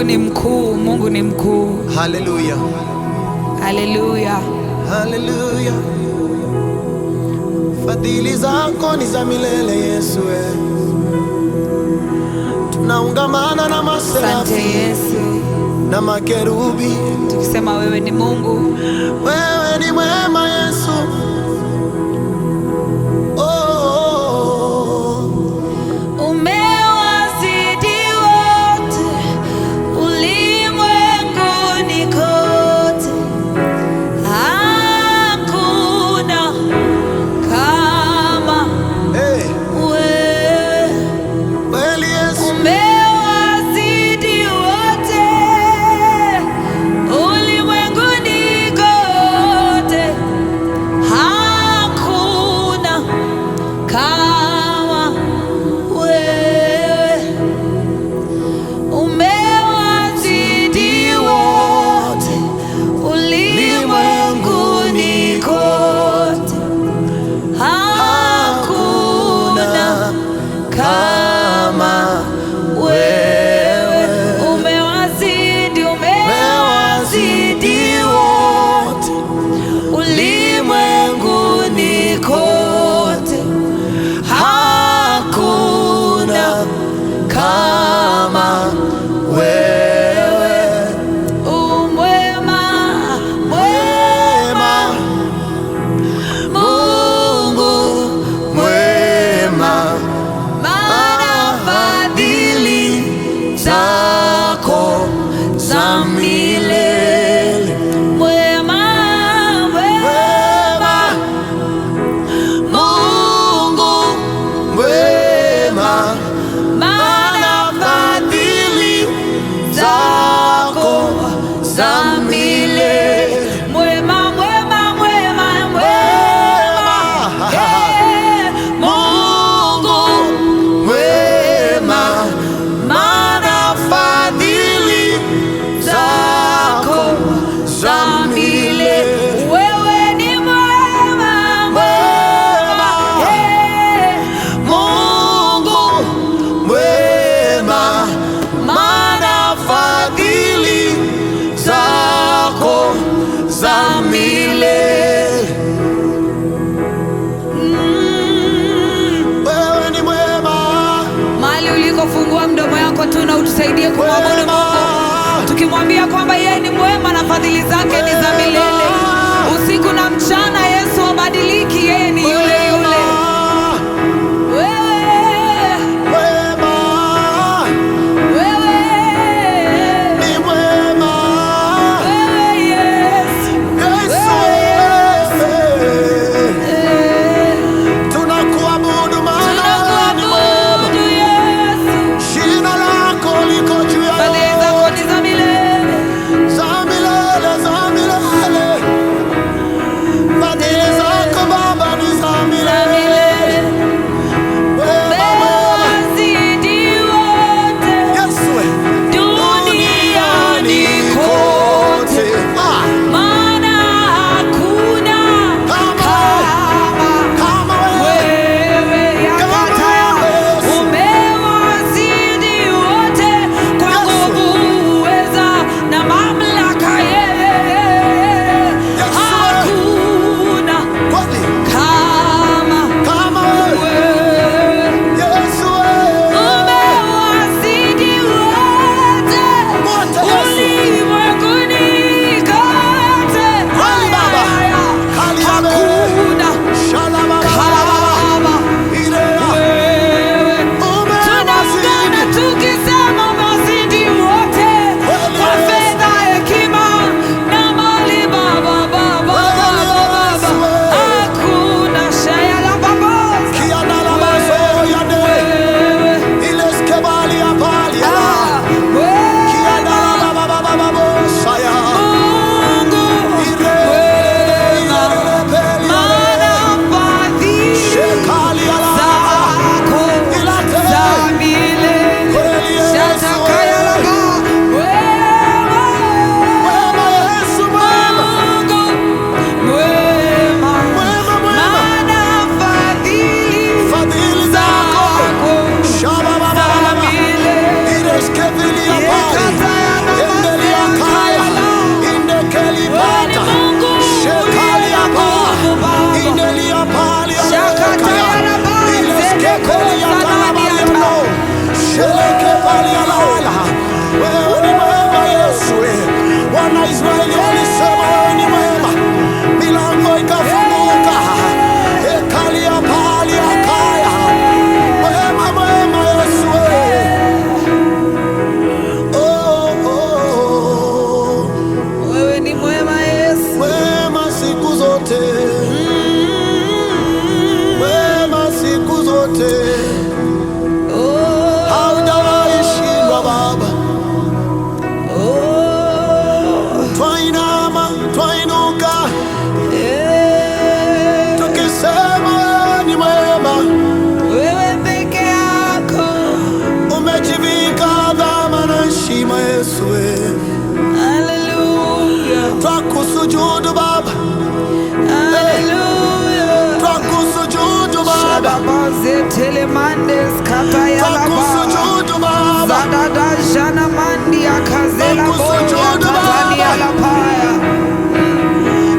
Mungu ni mkuu, Mungu ni mkuu. Haleluya, Haleluya, haleluya. Fadhili zako ni za milele Yesu, tunaungamana na maserafi na makerubi tukisema wewe ni Mungu, wewe ni mwema Yesu. Fungua mdomo yako tu na utusaidie kumwabudu Mungu, tukimwambia kwamba yeye ni mwema na fadhili zake ni za milele. Usiku na mchana Yesu habadiliki, yeye ni yule yule. Fadhili zako Baba ni za Yesu. Hallelujah. Twakusujudu Baba, Hallelujah. twakusujudu Baba, Shadabaze telemandes katayalaba. twakusujudu Baba, Zadada jana mandi akazela boya twakusujudu tatani Baba, alapaya.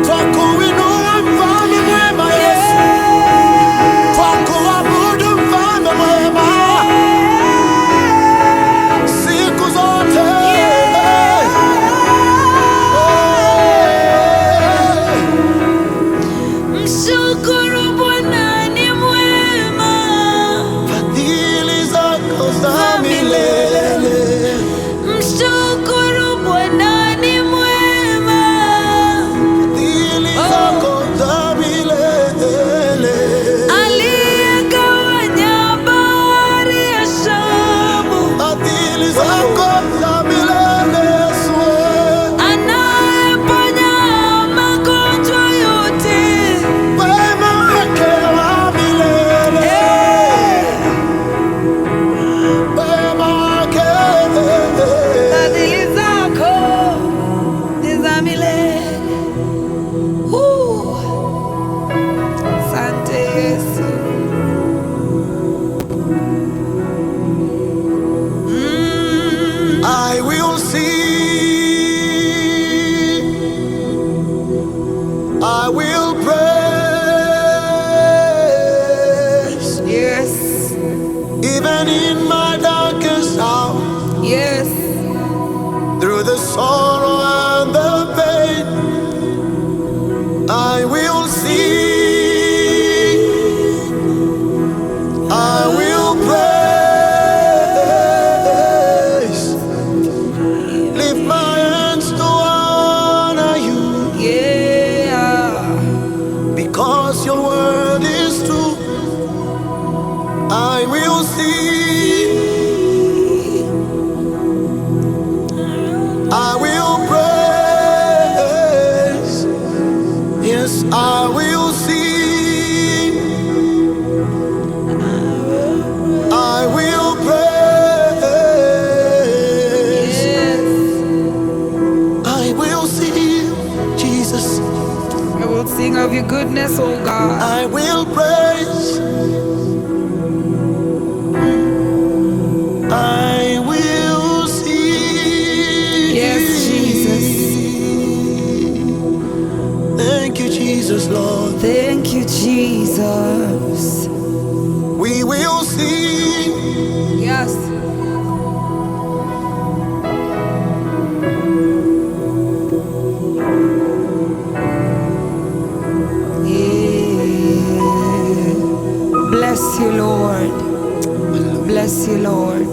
twakuinua mfalme mwema Yesu, twakuabudu mfalme mwema siku zote. Mshukuru Bwana ni mwema, Fadhili zako za milele. mshukuru Bwana ni mwema. Fadhili zako za milele. Aliyegawanya bahari ya Shamu, Fadhili zako za milele Yesu. anayeponya magonjwa yote. Wema wake wa milele. Wema wake. Fadhili zako ni za milele. Asante Yesu. I will sing, I will praise, Yes, even in my darkest hour, yes. through the sorrow and the pain. I will sing, I will praise, lift my hands to honor you, Yeah. because your word is true. I will sing, I will praise, yes, I will sing, I will praise, Yes. I will sing, Jesus, I will sing of your goodness, oh God. I will praise, I will sing. Yes, Jesus. Thank you, Jesus, Lord. Thank you, Jesus. We will sing, Yes. Yeah. Bless you, Lord. Bless you, Lord.